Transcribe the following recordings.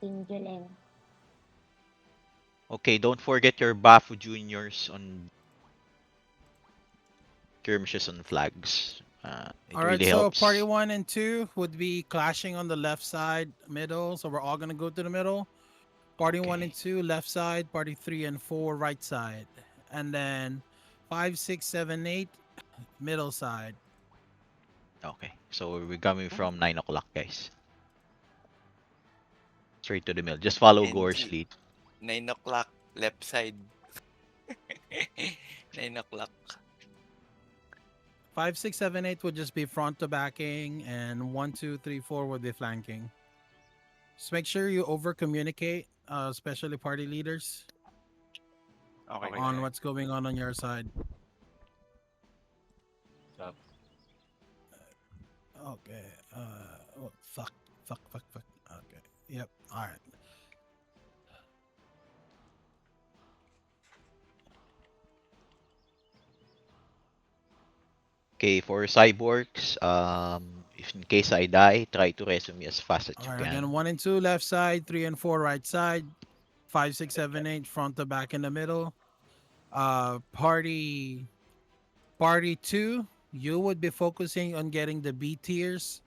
Team Julen. Okay, don't forget your Bafu Juniors on skirmishes on flags. It All right, really so party helps. 1 and 2 would be clashing on the left side, middle. So we're all gonna go to the middle. Party 1 and Okay. 2 left side. Party 3 and 4 right side, and then 5, 6, 7, 8 middle side. Okay. So we're coming from 9 o'clock, guys. Straight to the middle. Just follow Gore's NG. lead. 9 o'clock, left side. 9 o'clock. 5, 6, 7, 8 would just be front to backing, and 1, 2, 3, 4 would be flanking. Just make sure you over communicate, especially party leaders, Okay. on what's going on your side. Stop. Okay. Oh, fuck. Okay. Yep. All right. Okay, for cyborgs, if in case I die, try to resume as fast as All you right. can. Again, 1 and 2 left side, 3 and 4 right side, 5, 6, 7, 8 front to back in the middle. Party 2, you would be focusing on getting the B tiers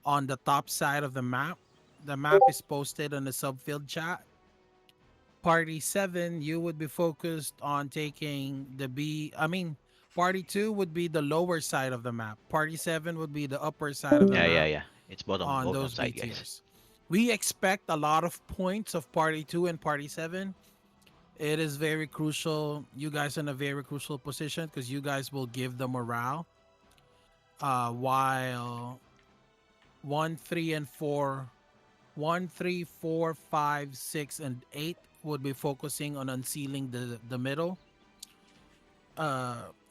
on the top side of the map. The map is posted on the subfield chat. Party 7, you would be focused on taking the Party 2 would be the lower side of the map. Party 7 would be the upper side of the map Yeah. It's bottom on those B side, guys. tiers. We expect a lot of points of Party 2 and Party 7. It is very crucial. You guys are in a very crucial position because you guys will give the morale. While 1, 3, and 4, 1, 3, 4, 5, 6, and 8 would be focusing on unsealing the middle.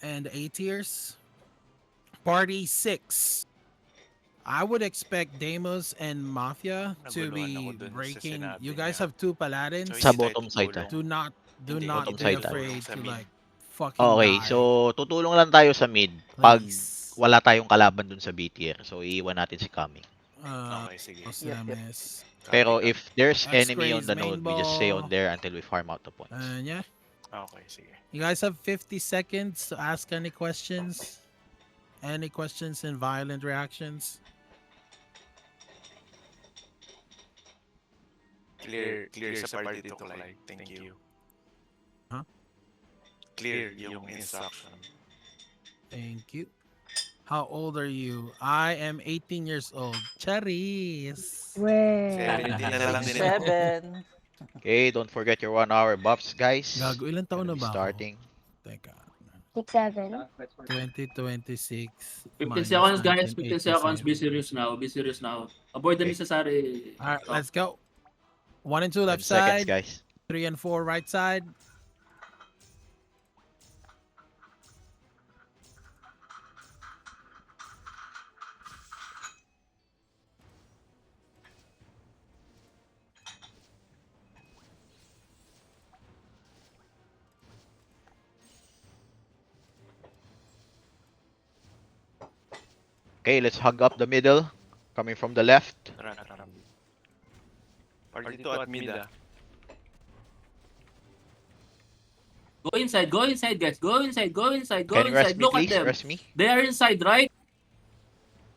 And 8 tiers. Party 6. I would expect Deimos and Mafia to Naguluhan ako be dun sa breaking. sinabi You guys niya. have 2 paladins. So, Sa hindi tayo bottom side tutulong. Do not Hindi, bottom be side afraid sa to mid. like fucking Okay, die. so tutulong lang tayo sa mid pag Please. wala tayong kalaban dun sa B tier. So iiwan natin si Kami. Uh, Okay, sige. Osamis. Pero Copy, if there's enemy on X-Craze the main node, we just stay on ball. there until we farm out the points. Yeah. Okay, sige. You guys have 50 seconds to ask any questions. Any questions and violent reactions? Clear sa party to Clyde. Thank you. Huh? Clear yung instruction. Thank you. How old are you? I am 18 years old. Charis. Weh. 17 na lang din ako. 7. Okay, don't forget your 1 hour buffs, guys. Gago, ilan taon na Gonna be ba ako? starting. Teka. 6-7. 2026 15 minus seconds, guys. 15 seconds. 1987. Be serious now. Be serious now. Avoid the Okay. necessary. All right, let's go. 1 and 2 10 left seconds, side. guys. 3 and 4 right side. Okay, let's hug up the middle. Coming from the left. Tara. Party to at mid, ah. Go inside, guys. Go inside. Can you rest me, Look please? at them. Rest me. They are inside, right?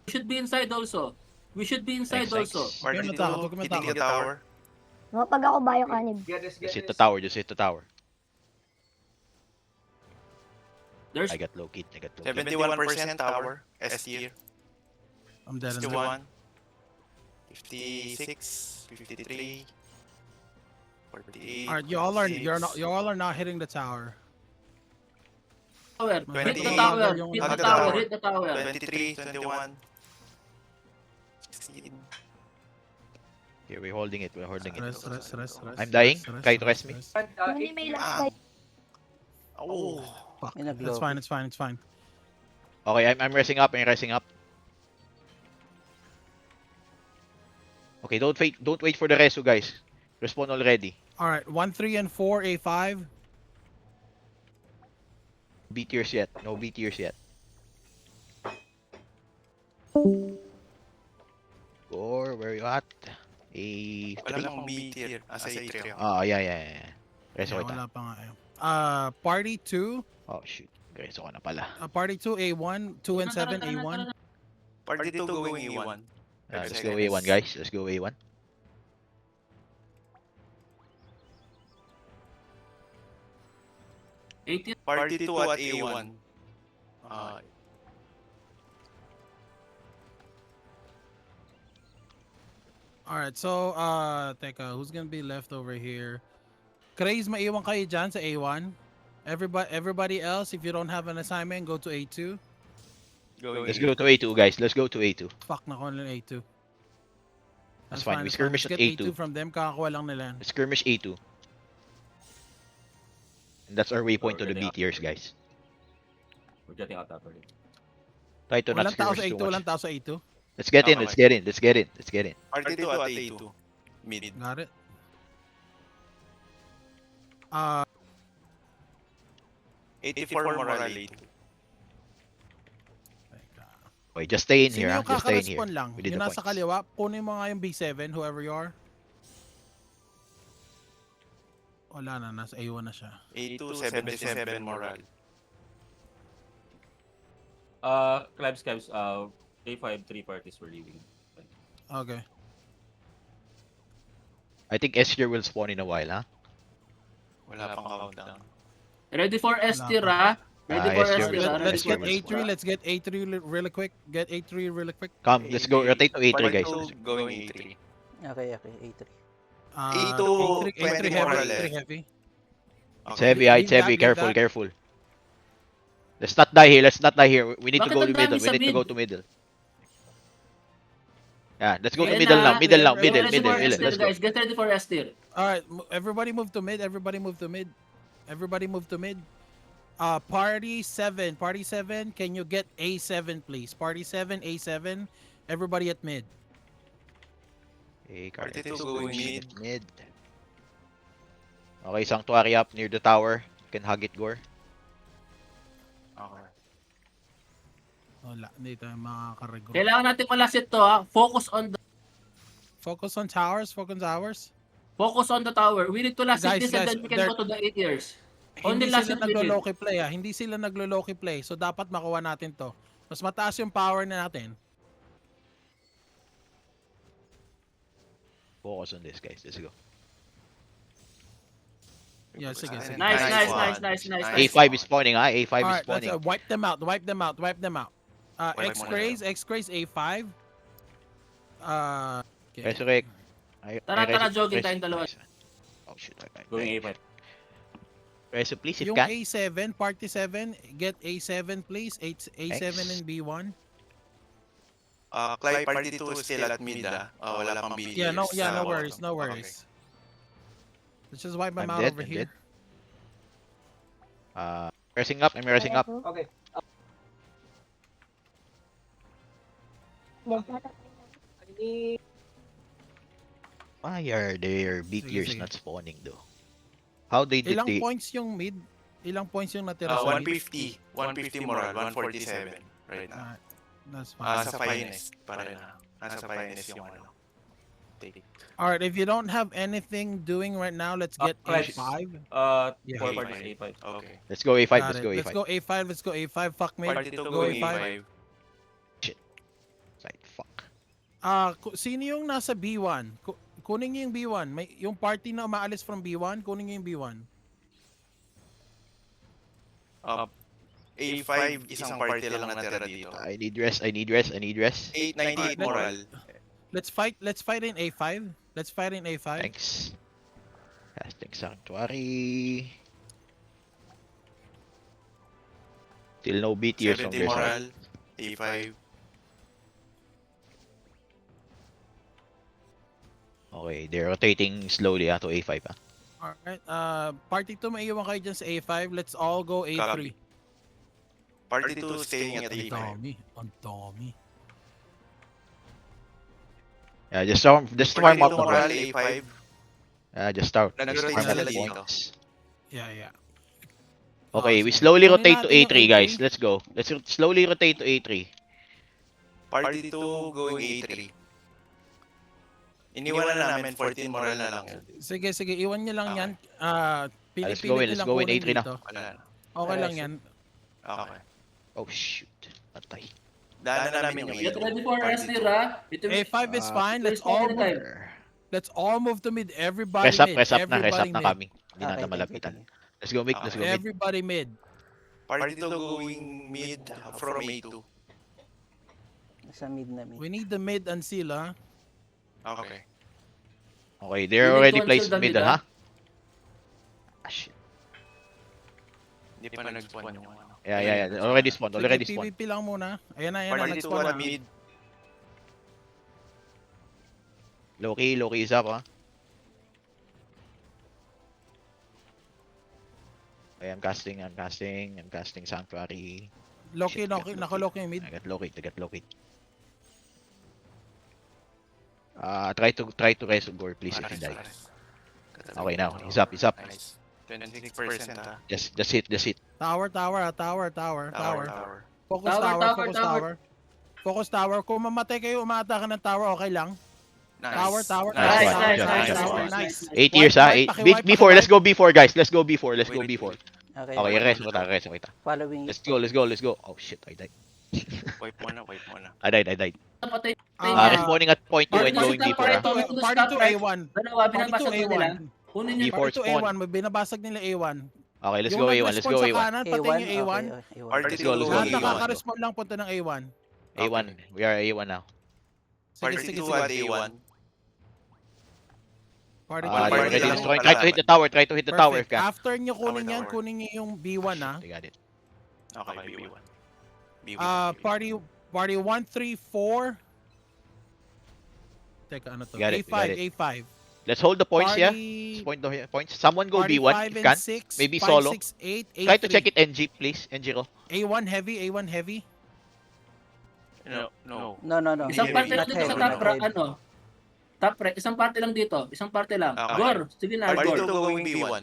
We should be inside also. Thanks. Party Huwag to matakot, huwag hitting the matakot. tower. Pag ako bayo kanib. Just hit the tower. There's I got low kit. 71% tower. S tier. I'm dead. 61. 56. 53. 48. All right, you all are not hitting the tower. tower. 20. Hit the tower. Hit the tower. 23. 21. 16. Okay, we're holding it. Rest. I'm dying. Try to rest me. Hindi may last fight. Oh. Fuck. May nag-low. It's fine. Okay, I'm resing up. Okay, don't wait for the resu, guys. Respawn already. All right, 1, 3, and 4, A5. B tiers yet. No B tiers yet. Gore, where you at? Wala lang B tier. Asa A3 ako. Yeah. Reso Yeah, kita. wala pa nga eh. Party 2, Oh, shoot. Reso ka na pala. Party 2 A1, 2 and 7 A1. Party 2 going A1. Let's go A1, guys. Let's go A1. Party 2 at A1. Alright, so, teka, who's gonna be left over here? Craze, maiwan kayo dyan sa A1. Everybody else, if you don't have an assignment, go to A2. Let's go to A2, guys. Let's go to A2. Fuck na ko ng A2. That's fine. We Let's skirmish get at A2. from them, kakakuha lang nila. Let's skirmish A2. And that's our waypoint to the B tiers, guys. We're getting out that early. Try to not Walang tao sa skirmish A2, too walang much. tao sa A2. Let's get in, Okay. let's get in, let's get in, let's get in. Party 2 at A2. Mid. Got it? 84 moral A2. Teka. Okay, just stay in Sino here, yung Just stay in here. kakarespond lang? We did Yung the nasa points. kaliwa, kunin mo nga yung B7, whoever you are. Wala na, nasa A1 na siya. A2, 77 moral. Climbs, A5, 3 parties were leaving. Okay. I think S tier will spawn in a while, huh? Wala pang countdown. Ready for S tier, ha? Ready for yes, S sir. tier, ha? Let's Ready get for A3, let's get A3 really quick. Get A3 really quick. Come, let's go. Rotate to A3, Party guys. 2 going A3. Okay, A3. A3 A2, 20 heavy, moral A3 left. heavy. It's Okay. heavy, it's Leave that, heavy. leave Careful, that. careful. Let's not die here. Let's not die here. We need to Bakit go ang to middle. dami We sa need to go mid? to middle. Yeah, let's go to Ayan middle na. now. Middle now. Get Middle, ready middle, for S middle. tier, Let's go. guys. Get ready for S tier. Alright, everybody move to mid. Everybody move to mid. Everybody move to mid. Party 7. Party 7, can you get A7, please? Party 7, A7. Everybody at mid. Okay, Party Carnetes, 2 going mid. mid. Okay, Sanctuary up near the tower. You can hug it, Gore. Okay. Wala, hindi tayo makaka-regroup. Kailangan natin malasit to, ha? Focus on Focus on towers, focus on towers. the tower. We need to last Guys, this and guys, then we can they're- go to the 8 years. Hindi Only last sila hit we need. naglo-low play ah. Hindi sila naglo-low play. So dapat makuha natin to. Mas mataas yung power na natin. Focus on this, guys. Let's go. Yeah, sige, sige. Nice, nice, one. nice. A5 is spawning, ah. A5 is Alright, let's spawning. wipe them out. Wipe them out. Wipe them out. Wipe X-Craze A5. Okay. Resurrect. Tara, jogging tayong dalawa. Oh, shit. Going A5. Reso, please, if Yung can. A7, party 7, get A7 please. A7 and B1. Clive, party 2 still at mid, ah. Wala pang B Yeah, no, tiers yeah, sa no worries, bottom. no worries. Let's just wipe them I'm out dead, over I'm here. Pressing up. I'm pressing up. Okay. Why are their B Sige, tiers sige. not spawning, though? How they did Ilang they... points yung mid? Ilang points yung natira sa mid? 150. 150 moral, 147 right now. Alright, that's fine. Sa finest, para na. Nasa finest yung ano. Take. Alright, if you don't have anything doing right now, let's get Clives. A5. Four A5. parties A5. Okay. Let's go A5. Got Let's it. go Let's A5. go A5. Let's go A5. Fuck mid. Party 2 Go going A5. A5. Right, fuck. Sino yung nasa B1? Kunin niyo yung B1. May yung party na umaalis from B1, kunin niyo yung B1. A5, isang party lang natira dito. I need rest. I need rest. I need rest. 898 moral. Let's fight in A5. Let's fight in A5. Thanks. Casting Sanctuary. Still no B tiers on 70 their side. moral. A5. Okay, they're rotating slowly to A5. Alright. Party 2 maiiwan kayo dyan sa A5. Let's all go A3. Copy. Party 2 staying at Ang A5. dami. Ang dami. Yeah, just farm Party out 2 the moral, points. A5. Just farm Nag-rotate out sila the dito. points. Yeah. Okay, we sige. slowly Kunin rotate to natin yung A3, guys. Let's go. Let's slowly rotate to A3. Party 2 going A3. Iniwan na namin 14 moral na lang yun. Sige, sige. Iwan nyo lang Okay. yan. Let's go in, Pinipilit let's nyo lang go in, kunin A3 na. dito. Wala na. Okay lang yan. Okay. Oh shoot. Patay. Daanan na namin yung Get ito. ready for Party Esther, two. ha? Ito A5 is Ah, fine. Let's all move to mid. Everybody Press up, mid. press up na Everybody mid. kami. Hindi Okay, na thank malapitan. you. Let's go mid, let's go mid. Everybody mid. Party 2 going mid from A2. Sa mid na mid. We need the mid and seal, ha? Okay. Okay, they're We need already to placed answer the mid, mid, ha? Ah, shit. Hindi pa nag-spawn yung ano. Yeah. Already spawned, Sige, already spawned. PvP lang muna. Ayan na, Party 2 nag-spawn at na. mid. Loki is up, ha? Okay, I'm casting Sanctuary. Loki, Shit, Loki, got naka-Loki mid. I got Loki. Try to Resugor, please, if you die. Okay, now, he's up. Nice. 26% ha. Just hit. Tower. Tower. Focus Tower. Focus tower. Kung mamatay kayo, umatake ng tower, okay lang. Nice. Tower. Nice, Nice. nice. Nice. 8 years, ha? Wipe, pakiwipe, B4, let's pakiwipe. go B4, guys. Let's go B4. Okay. Okay, reso kita. Following Let's it. go. Oh shit, I died. Wipe mo na. I died. Patay. Respawning at point 2 and Party going two, B4, ha? party two. Party 2 A1. Dalawa, Party 2 binabasag mo nila. A1. Kunin nyo. B4 Party 2 spawn. A1. May binabasag nila A1. Okay, let's Yung go A1, nag-respawn sa kanan, A1. patay yung A1. Okay, A1. Party Let's 2 go, let's go, Lahat A1. nakaka-respawn lang punta ng A1. A1, we are A1 now. Party 2 at A1. Party They're Party already lang destroying. pala. Try to hit the tower if Perfect. can. After nyo kunin Tower, yan, tower. kunin nyo yung B1, ha? They got it. Okay, B1. Party 1, 3, 4. Teka, ano to? Got it, A5, got it. A5. Let's hold the points here. Party, Point the points. Someone go party B1 5 if and can. 6, Maybe 5, solo. 6, 8, Try to A3. check it NG, please. NG ko. A1 heavy. No. No. Isang Heavy. parte lang Not dito sa heavy, top not right, heavy. ano? Top right. Isang parte lang dito. Isang parte lang. Okay. Gor. Sige na, Party Gor. 2 going B1.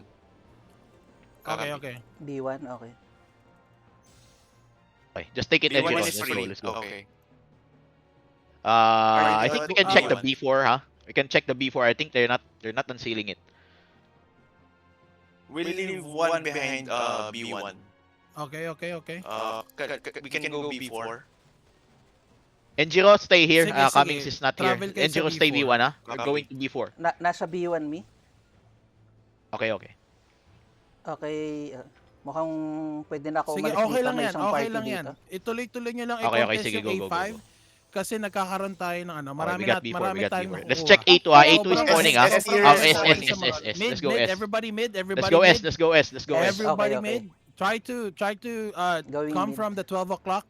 Okay. B1, okay. Okay, just take it NG B1 ko. is free. Let's go. Okay. I think we can check the B1. B4, huh? We can check the B4. I think they're not unsealing it. We'll leave one behind B1. Okay. We can go B4. Enjiro, stay here. Sige, Cummings sige. is not here. Travel kayo sa Enjiro, stay B4. B1, ha? We're Copy. going to B4. Nasa B1 me? Okay. Okay. Mukhang pwede na ako Sige, umalis okay dito. lang May yan. isang Okay party lang yan. dito. Ituloy-tuloy nyo lang Okay, i-contest sige, yung go. A5. Kasi nagkakaroon tayo ng ano. Okay, Marami we got B4, marami we got tayong B4. nakukuha. Let's check A2, ha? A2 is Sobrang spawning, ha? S tier, Oh, S, S. Mid, Let's go mid, S. everybody mid. Let's go S. Everybody Okay. mid. Try to Going come mid. from the 12 o'clock.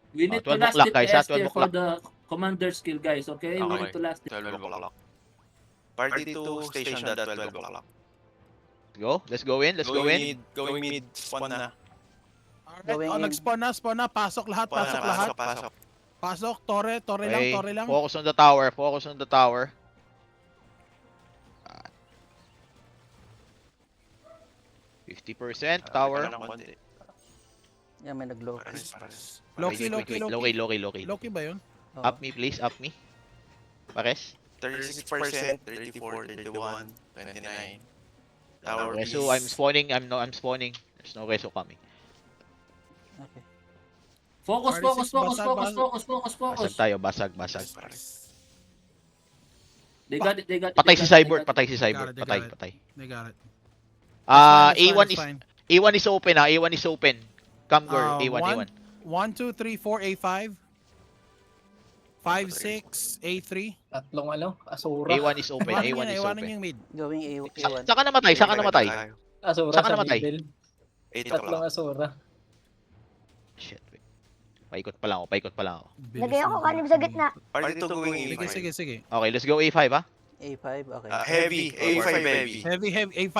We need to 12 last o'clock, it guys, ha? ST 12 for the commander skill, guys. Okay? We Okay. need to last it. 12 o'clock. Party 2 station at 12 o'clock. Let's go in. Going mid, spawn na. Alright, Going in. nag-spawn na. Pasok lahat. Pasok. Pasok, Tore Okay, lang. focus on the tower. 50% tower. Yan, may nag-low. Loki. Loki. Loki ba yun? Oo. Up me, please. Up me. Pares. 36%, 34, 31, 29. Tower Reso, piece. I'm spawning. I'm spawning. There's no reso coming. Okay. Focus. Basag tayo. Basag. They got it. Patay si Cyborg. Patay. Got it. Patay. They got it. A1 is fine. A1 is open, ha? A1 is open. Come, girl. A1. 1, 2, 3, 4, A5. 5, 6, A3. Tatlong Asura. A1 is open. A1 is Iwanan open. yung mid. Going A1. Saka namatay. Asura Saka sa namatay. middle. 8 Tatlong o'clock. Asura. Shit, wait. Paikot pa lang ako. Lagay ako kanib sa gitna. Party 2 going A5. Sige. Okay, let's go A5, ha? A5, okay. Heavy, A5 heavy. Heavy, A5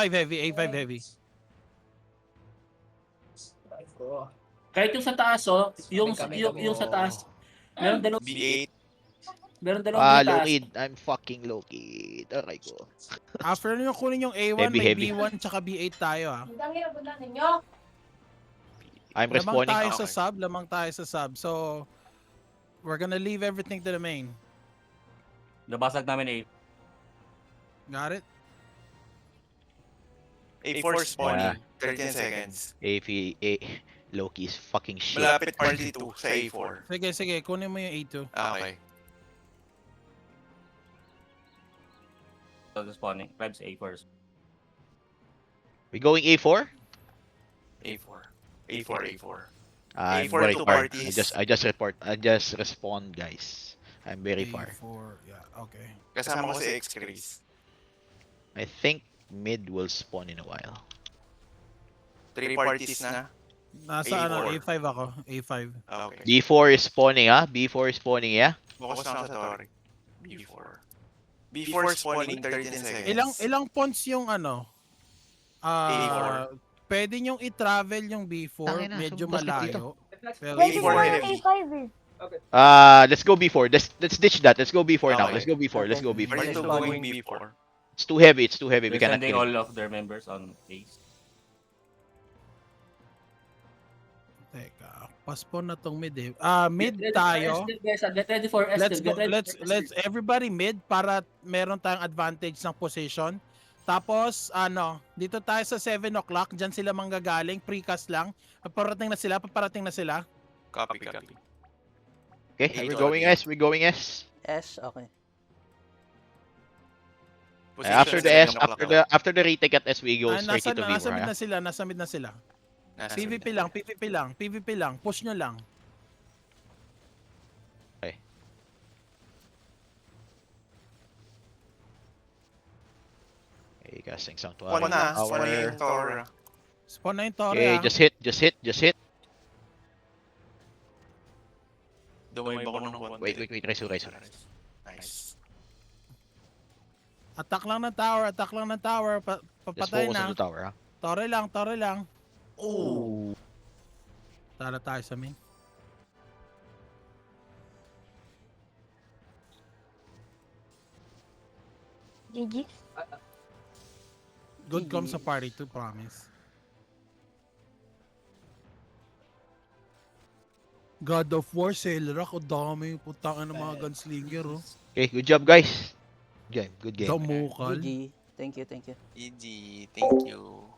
heavy. Kahit yung sa taas, yung sa taas, meron dalawang B8. taas. Low-kid. I'm fucking low-kid. Aray ko. After nyo kunin yung A1, may Heavy. B1 tsaka B8 tayo, ha? I'm respawning. Lamang tayo sa sub. So, we're gonna leave everything to the main. Nabasag namin Got it? A4 spawning. 13 seconds. Loki is fucking shit. Malapit party 2 sa A4. Sige, kunin mo yung A2. Okay. So, the spawning. Clives A first. We going A4? A4. A4. I'm A4 very to far. parties. I just respond, guys. I'm very far. A4, yeah, okay. Kasama ko si X-Chris. I think mid will spawn in a while. 3 parties na. Nasa ano, A4. A5 ako. A5. Okay. B4 is spawning, ah? B4 is spawning, yeah? Focus na ako sa Tori. B4. B4 spawning 13 seconds. Ilang pawns yung ano? A4. Pwede nyong i-travel yung B4, Tangina, medyo sumabas ka malayo. Pero Pwede A4 mo yung heavy. A5 eh. Let's go B4. Let's ditch that. Let's go B4 now. Okay. Let's go B4. Let's go B4. Party 2 going B4. It's too heavy. It's too heavy. We They're cannot sending kill all him. of their members on base. Teka, paspawn na tong mid eh. Mid Get ready for tayo. Estel, guys. Get ready for Estel. Let's go. Get ready for Let's Estel. everybody mid para meron tayong advantage ng position. Tapos dito tayo sa 7 o'clock, diyan sila manggagaling, precast lang. Paparating na sila. Copy. Okay, we're A2 going again. S. We're going S. S, okay. After the S, after the retake at S, we go straight Nasa into mid B4. na sila, nasa mid na sila. PvP lang, push nyo lang. Okay, casting One Sanctuary. na. Power. One yung Tora. Spawn na yung Torre. Okay, ah. just hit. Dumay ba ko ng one? Wait, Resu. Nice. Attack lang ng tower. Just Papatay focus on na. the tower, ha? Torre lang. Oh. Tara tayo sa main. GG. Good comes sa party to promise. God of War, Sailor ako, dami putang ng mga gunslinger, oh. Okay, good job, guys. Good game. Damukal. GG. Thank you. EG, thank you.